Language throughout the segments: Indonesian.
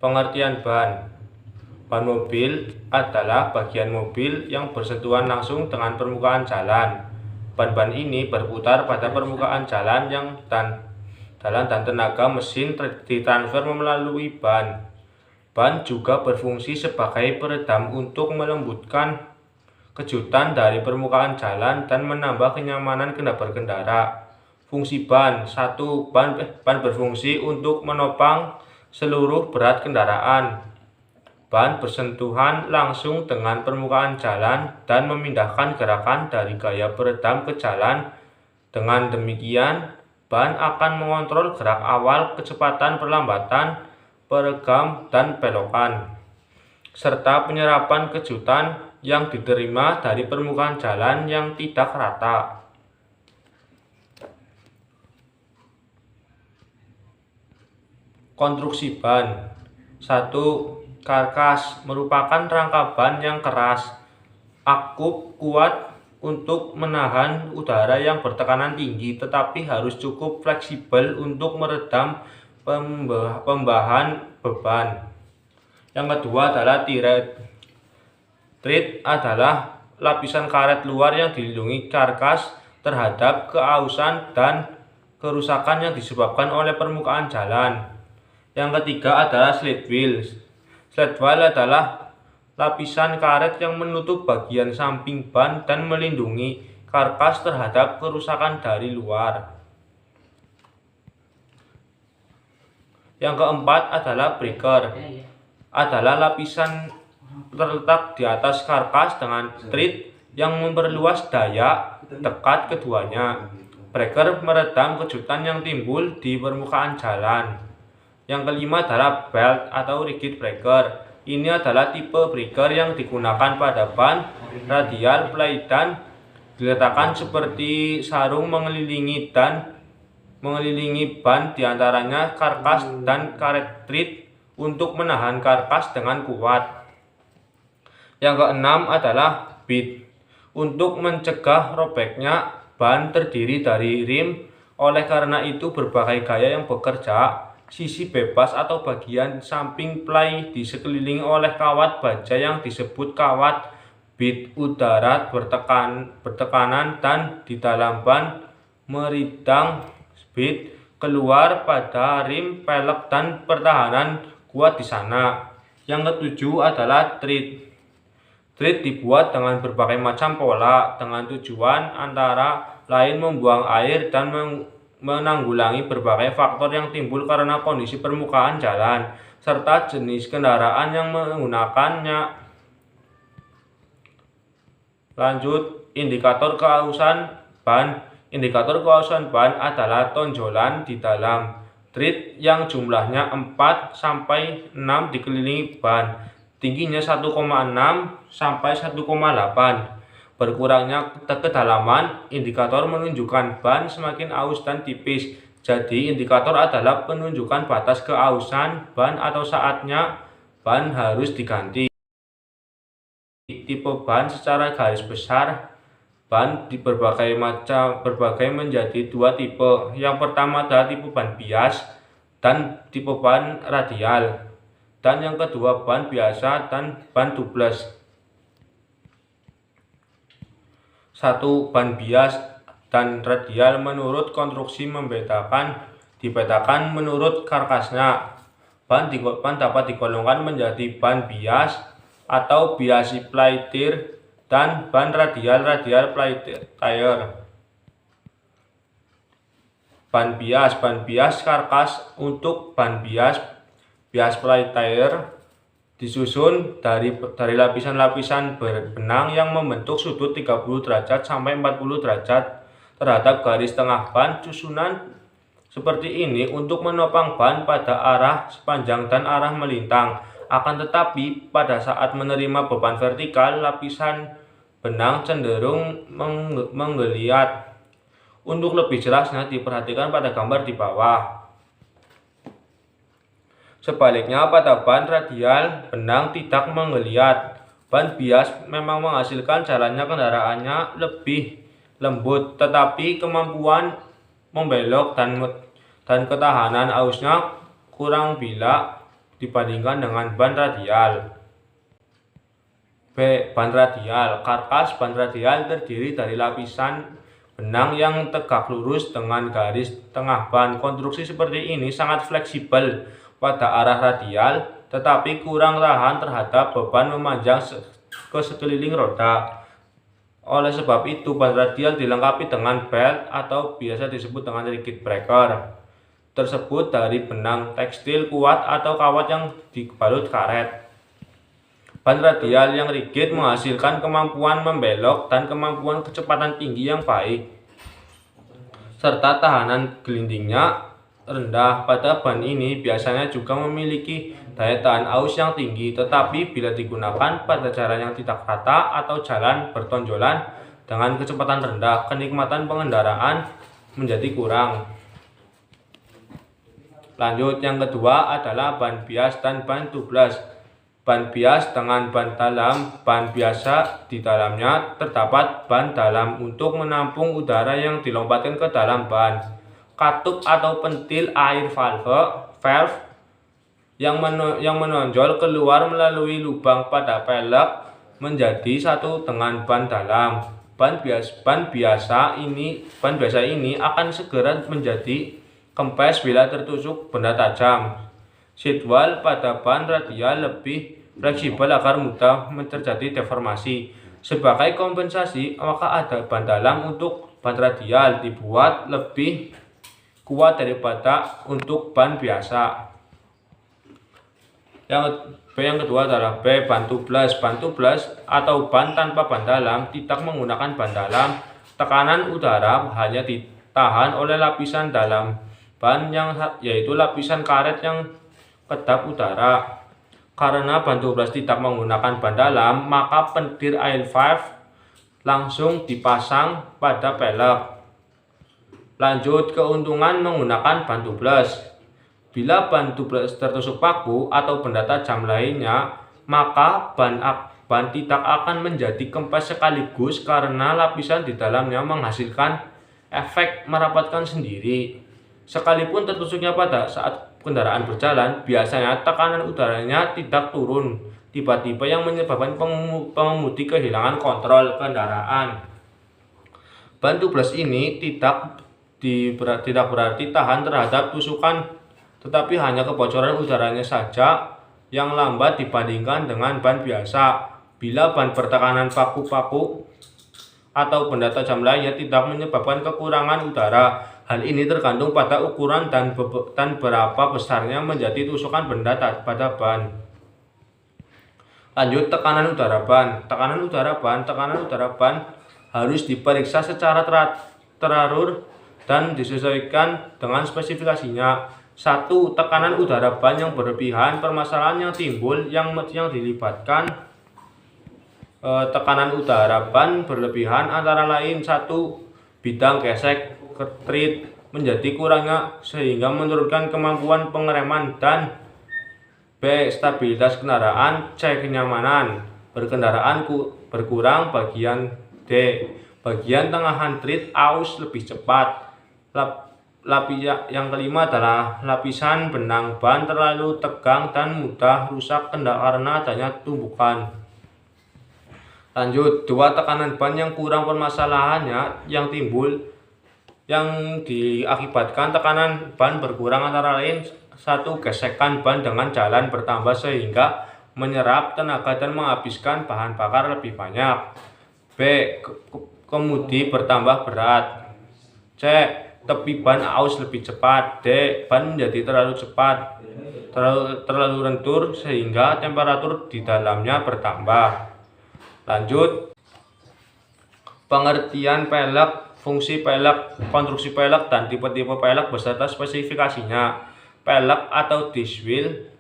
Pengertian ban. Ban mobil adalah bagian mobil yang bersentuhan langsung dengan permukaan jalan. Ban-ban ini berputar pada permukaan jalan dan tenaga mesin ditransfer melalui ban. Ban juga berfungsi sebagai peredam untuk melembutkan kejutan dari permukaan jalan dan menambah kenyamanan berkendara. Fungsi ban. 1. Ban berfungsi untuk menopang seluruh berat kendaraan. Ban bersentuhan langsung dengan permukaan jalan dan memindahkan gerakan dari gaya peredam ke jalan. Dengan demikian, ban akan mengontrol gerak awal, kecepatan, perlambatan, peregam, dan belokan, serta penyerapan kejutan yang diterima dari permukaan jalan yang tidak rata. Konstruksi ban. 1. Karkas merupakan rangka ban yang keras, akup, kuat untuk menahan udara yang bertekanan tinggi, tetapi harus cukup fleksibel untuk meredam pembahan beban. Yang kedua adalah tread. Tread adalah lapisan karet luar yang dilindungi karkas terhadap keausan dan kerusakan yang disebabkan oleh permukaan jalan. Yang ketiga adalah slide wheel. Slide wheel adalah lapisan karet yang menutup bagian samping ban dan melindungi karkas terhadap kerusakan dari luar. Yang keempat adalah breaker. Adalah lapisan terletak di atas karkas dengan tread yang memperluas daya dekat keduanya. Breaker meredam kejutan yang timbul di permukaan jalan. Yang kelima adalah belt atau rigid breaker. Ini adalah tipe breaker yang digunakan pada ban radial plate dan diletakkan seperti sarung mengelilingi ban, diantaranya karkas dan karet tread untuk menahan karkas dengan kuat. Yang keenam adalah bead. Untuk mencegah robeknya ban terdiri dari rim, oleh karena itu berbagai gaya yang bekerja. Sisi bebas atau bagian samping play disekelilingi oleh kawat baja yang disebut kawat bead udara bertekanan dan di dalam ban meridang bead keluar pada rim pelek dan pertahanan kuat di sana. Yang ketujuh adalah tread. Tread dibuat dengan berbagai macam pola dengan tujuan antara lain membuang air dan menanggulangi berbagai faktor yang timbul karena kondisi permukaan jalan serta jenis kendaraan yang menggunakannya. Lanjut, indikator keausan ban. Indikator keausan ban adalah tonjolan di dalam tread yang jumlahnya 4 sampai 6 dikelilingi ban. Tingginya 1,6 sampai 1,8. Berkurangnya kedalaman, indikator menunjukkan ban semakin aus dan tipis. Jadi, indikator adalah penunjukan batas keausan ban atau saatnya ban harus diganti. Tipe ban secara garis besar, ban di berbagai menjadi dua tipe. Yang pertama adalah tipe ban bias dan tipe ban radial. Dan yang kedua ban biasa dan ban tubeless. 1. Ban bias dan radial menurut konstruksi dibedakan menurut karkasnya. Ban dapat digolongkan menjadi ban bias atau biasi ply tire dan ban radial ply tire. Ban bias karkas. Untuk ban bias ply tire disusun dari lapisan-lapisan benang yang membentuk sudut 30 derajat sampai 40 derajat terhadap garis tengah ban. Susunan seperti ini untuk menopang ban pada arah sepanjang dan arah melintang. Akan tetapi pada saat menerima beban vertikal, lapisan benang cenderung menggeliat. Untuk lebih jelasnya diperhatikan pada gambar di bawah. Sebaliknya pada ban radial, benang tidak menggeliat. Ban bias memang menghasilkan jalannya kendaraannya lebih lembut, tetapi kemampuan membelok dan ketahanan ausnya kurang bila dibandingkan dengan ban radial. B. Ban radial. Karkas ban radial terdiri dari lapisan benang yang tegak lurus dengan garis tengah ban. Konstruksi seperti ini sangat fleksibel pada arah radial, tetapi kurang tahan terhadap beban memanjang ke sekeliling roda. Oleh sebab itu, ban radial dilengkapi dengan belt atau biasa disebut dengan rigid breaker. Tersebut dari benang tekstil kuat atau kawat yang dibalut karet. Ban radial yang rigid menghasilkan kemampuan membelok dan kemampuan kecepatan tinggi yang baik, serta tahanan gelindingnya rendah. Pada ban ini biasanya juga memiliki daya tahan aus yang tinggi, tetapi bila digunakan pada jalan yang tidak rata atau jalan bertonjolan dengan kecepatan rendah, kenikmatan pengendaraan menjadi kurang. Lanjut, yang kedua adalah ban bias dan ban tubeless. Ban bias dengan ban dalam. Ban biasa di dalamnya terdapat ban dalam untuk menampung udara yang dilompatkan ke dalam ban. Katup atau pentil air valve yang menonjol keluar melalui lubang pada pelek menjadi satu dengan ban dalam. Ban biasa ini akan segera menjadi kempes bila tertusuk benda tajam. Sidwall pada ban radial lebih fleksibel agar mudah terjadi deformasi. Sebagai kompensasi, maka ada ban dalam untuk ban radial dibuat lebih kuat daripada untuk ban biasa. Yang kedua adalah B. Ban tubeless. Ban tubeless atau ban tanpa ban dalam tidak menggunakan ban dalam. Tekanan udara hanya ditahan oleh lapisan dalam ban yaitu lapisan karet yang kedap udara. Karena ban tubeless tidak menggunakan ban dalam, maka pentil air valve langsung dipasang pada pelek. Lanjut, keuntungan menggunakan ban tubeless. Bila ban tubeless tertusuk paku atau benda tajam lainnya, maka ban tidak akan menjadi kempes sekaligus karena lapisan di dalamnya menghasilkan efek merapatkan sendiri. Sekalipun tertusuknya pada saat kendaraan berjalan, biasanya tekanan udaranya tidak turun tiba-tiba yang menyebabkan pengemudi kehilangan kontrol kendaraan. Ban tubeless ini tidak berarti tahan terhadap tusukan, tetapi hanya kebocoran udaranya saja yang lambat dibandingkan dengan ban biasa. Bila ban bertekanan paku-paku atau benda tajam lainnya tidak menyebabkan kekurangan udara. Hal ini tergantung pada ukuran dan berapa besarnya menjadi tusukan benda pada ban. Lanjut, tekanan udara ban. Tekanan udara ban harus diperiksa secara teratur dan disesuaikan dengan spesifikasinya. 1. Tekanan udara ban yang berlebihan. Permasalahan yang timbul yang dilibatkan tekanan udara ban berlebihan antara lain: 1. Bidang gesek ketrit menjadi kurangnya sehingga menurunkan kemampuan pengereman, dan B. Stabilitas kendaraan. C. Kenyamanan berkendaraan berkurang. Bagian D. Bagian tengahan treat aus lebih cepat. Yang kelima adalah lapisan benang ban terlalu tegang dan mudah rusak karena adanya tumbukan. Lanjut, 2. Tekanan ban yang kurang. Permasalahannya yang timbul yang diakibatkan tekanan ban berkurang antara lain: 1. Gesekan ban dengan jalan bertambah sehingga menyerap tenaga dan menghabiskan bahan bakar lebih banyak. B. Kemudi bertambah berat. C. Tepi ban aus lebih cepat. D. Ban menjadi terlalu lentur sehingga temperatur di dalamnya bertambah. Lanjut, pengertian pelek, fungsi pelek, konstruksi pelek, dan tipe-tipe pelek beserta spesifikasinya. Pelek atau disc wheel.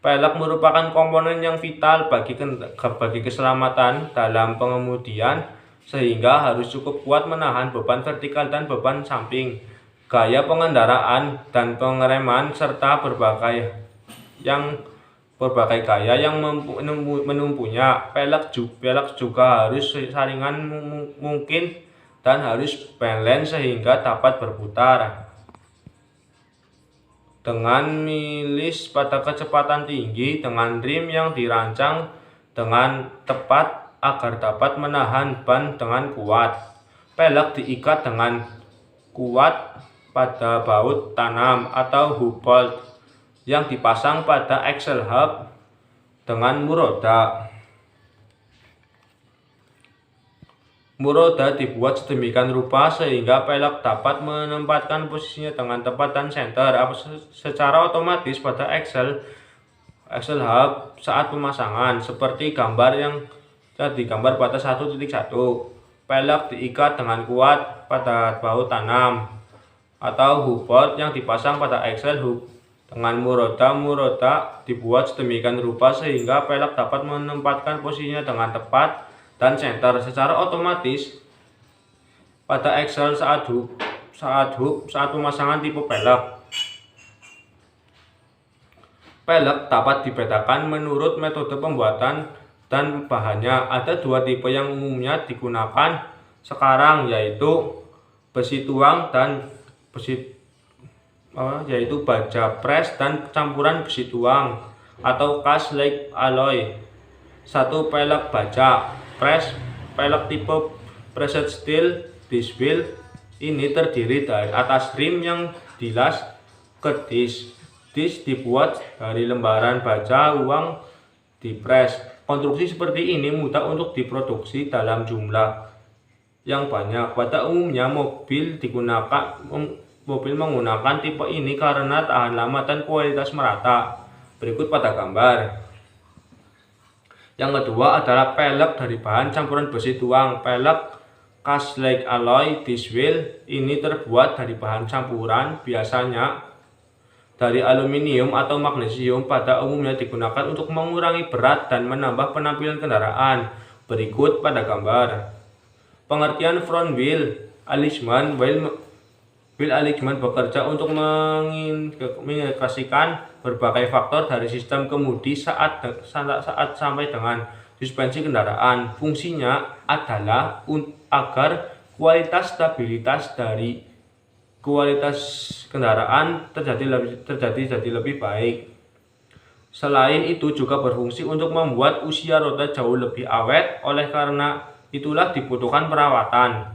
Pelek merupakan komponen yang vital bagi keselamatan dalam pengemudian, sehingga harus cukup kuat menahan beban vertikal dan beban samping, gaya pengendaraan dan pengereman, serta berbagai gaya yang menumpunya. Pelek juga harus saringan mungkin dan harus balance sehingga dapat berputar. dengan milis pada kecepatan tinggi dengan rim yang dirancang dengan tepat agar dapat menahan ban dengan kuat. Pelek diikat dengan kuat pada baut tanam atau hub bolt yang dipasang pada axle hub dengan mur roda. Mur roda dibuat sedemikian rupa sehingga pelek dapat menempatkan posisinya dengan tepat dan senter secara otomatis pada axle hub saat pemasangan, seperti gambar yang digambar pada 1.1. Pelek diikat dengan kuat pada baut tanam atau hub bolt yang dipasang pada axle hub dengan mur roda dibuat sedemikian rupa sehingga pelek dapat menempatkan posisinya dengan tepat dan senter secara otomatis pada axle saat pemasangan tipe pelek. Pelek dapat dibedakan menurut metode pembuatan dan bahannya. Ada dua tipe yang umumnya digunakan sekarang, yaitu besi tuang dan yaitu baja press dan campuran besi tuang atau cast like alloy. Satu, pelek baja press. Pelek tipe pressed steel disc wheel ini terdiri dari atas rim yang dilas ke disc. Disc dibuat dari lembaran baja uang di press. Konstruksi seperti ini mudah untuk diproduksi dalam jumlah yang banyak. Pada umumnya mobil menggunakan tipe ini karena tahan lama dan kualitas merata. Berikut pada gambar. Yang kedua adalah pelek dari bahan campuran besi tuang. Pelek cast like alloy disc wheel ini terbuat dari bahan campuran, biasanya dari aluminium atau magnesium. Pada umumnya digunakan untuk mengurangi berat dan menambah penampilan kendaraan. Berikut pada gambar. Pengertian front wheel alignment. Wheel alignment bekerja untuk mengintegrasikan berbagai faktor dari sistem kemudi saat sampai dengan suspensi kendaraan. Fungsinya adalah agar kualitas kendaraan terjadi lebih baik. Selain itu juga berfungsi untuk membuat usia roda jauh lebih awet. Oleh karena itulah dibutuhkan perawatan.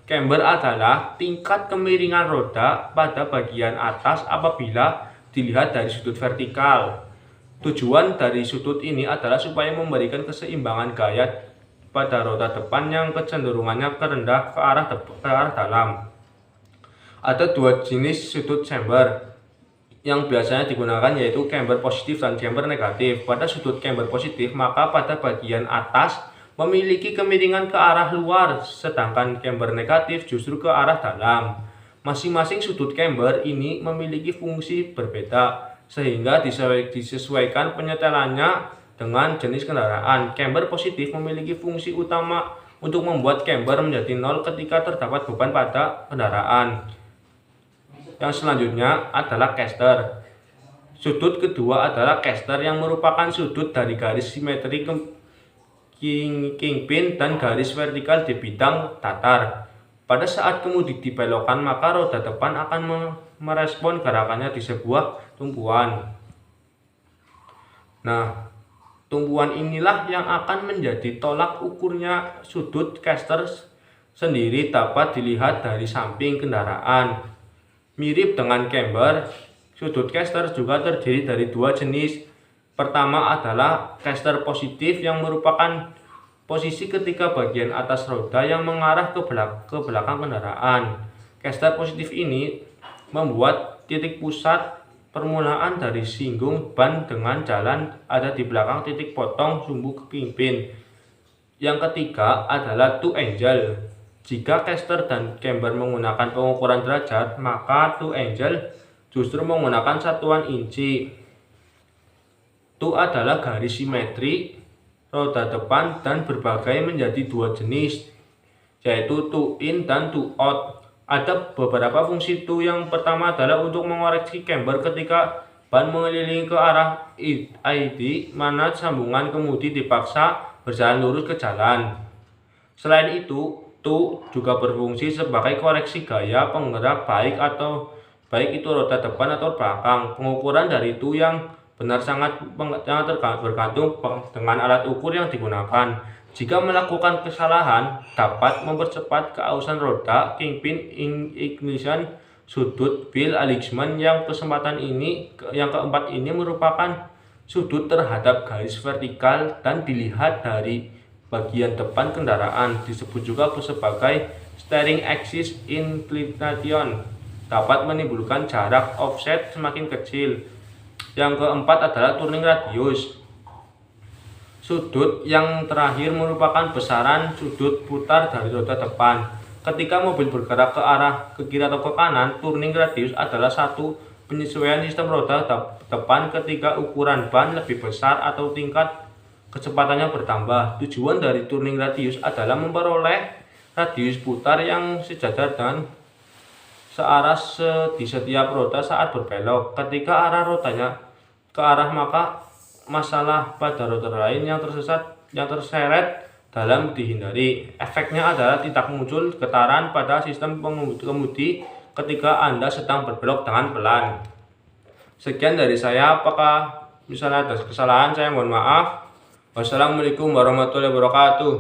Camber adalah tingkat kemiringan roda pada bagian atas apabila dilihat dari sudut vertikal. Tujuan dari sudut ini adalah supaya memberikan keseimbangan gaya pada roda depan yang kecenderungannya ke arah dalam. Ada dua jenis sudut camber yang biasanya digunakan, yaitu camber positif dan camber negatif. Pada sudut camber positif, maka pada bagian atas memiliki kemiringan ke arah luar, sedangkan camber negatif justru ke arah dalam. Masing-masing sudut camber ini memiliki fungsi berbeda, sehingga disesuaikan penyetelannya dengan jenis kendaraan. Camber positif memiliki fungsi utama untuk membuat camber menjadi nol ketika terdapat beban pada kendaraan. Yang selanjutnya adalah caster. Sudut kedua adalah caster, yang merupakan sudut dari garis simetri kingpin dan garis vertikal di bidang datar. Pada saat kemudi dibelokkan, maka roda depan akan merespon gerakannya di sebuah tumpuan. Nah, tumpuan inilah yang akan menjadi tolak ukurnya. Sudut caster sendiri dapat dilihat dari samping kendaraan. Mirip dengan camber, sudut caster juga terdiri dari dua jenis. Pertama adalah caster positif, yang merupakan posisi ketika bagian atas roda yang mengarah ke belakang kendaraan. Caster positif ini membuat titik pusat permulaan dari singgung ban dengan jalan ada di belakang titik potong sumbu kingpin. Yang ketiga adalah two angle. Jika caster dan camber menggunakan pengukuran derajat, maka two angle justru menggunakan satuan inci. Two adalah garis simetri roda depan dan berbagai menjadi dua jenis, yaitu two in dan two out. Ada beberapa fungsi two. Yang pertama adalah untuk mengoreksi camber ketika ban mengelilingi ke arah ID, mana sambungan kemudi dipaksa berjalan lurus ke jalan. Selain itu, two juga berfungsi sebagai koreksi gaya penggerak baik atau baik itu roda depan atau belakang. Pengukuran dari itu yang benar sangat bergantung dengan alat ukur yang digunakan. Jika melakukan kesalahan, dapat mempercepat keausan roda, kingpin, ignition, sudut, pil, alignment. Yang keempat ini merupakan sudut terhadap garis vertikal dan dilihat dari bagian depan kendaraan. Disebut juga sebagai steering axis inclination. Dapat menimbulkan jarak offset semakin kecil. Yang keempat adalah turning radius. Sudut yang terakhir merupakan besaran sudut putar dari roda depan. Ketika mobil bergerak ke kiri atau ke kanan, turning radius adalah satu penyesuaian sistem roda depan ketika ukuran ban lebih besar atau tingkat kecepatannya bertambah. Tujuan dari turning radius adalah memperoleh radius putar yang sejajar dan searah di setiap roda saat berbelok. Ketika arah rodanya ke arah, maka masalah pada roda lain yang terseret dalam dihindari. Efeknya adalah tidak muncul getaran pada sistem kemudi ketika Anda sedang berbelok dengan pelan. Sekian dari saya. Apakah misalnya ada kesalahan, saya mohon maaf. Wassalamualaikum warahmatullahi wabarakatuh.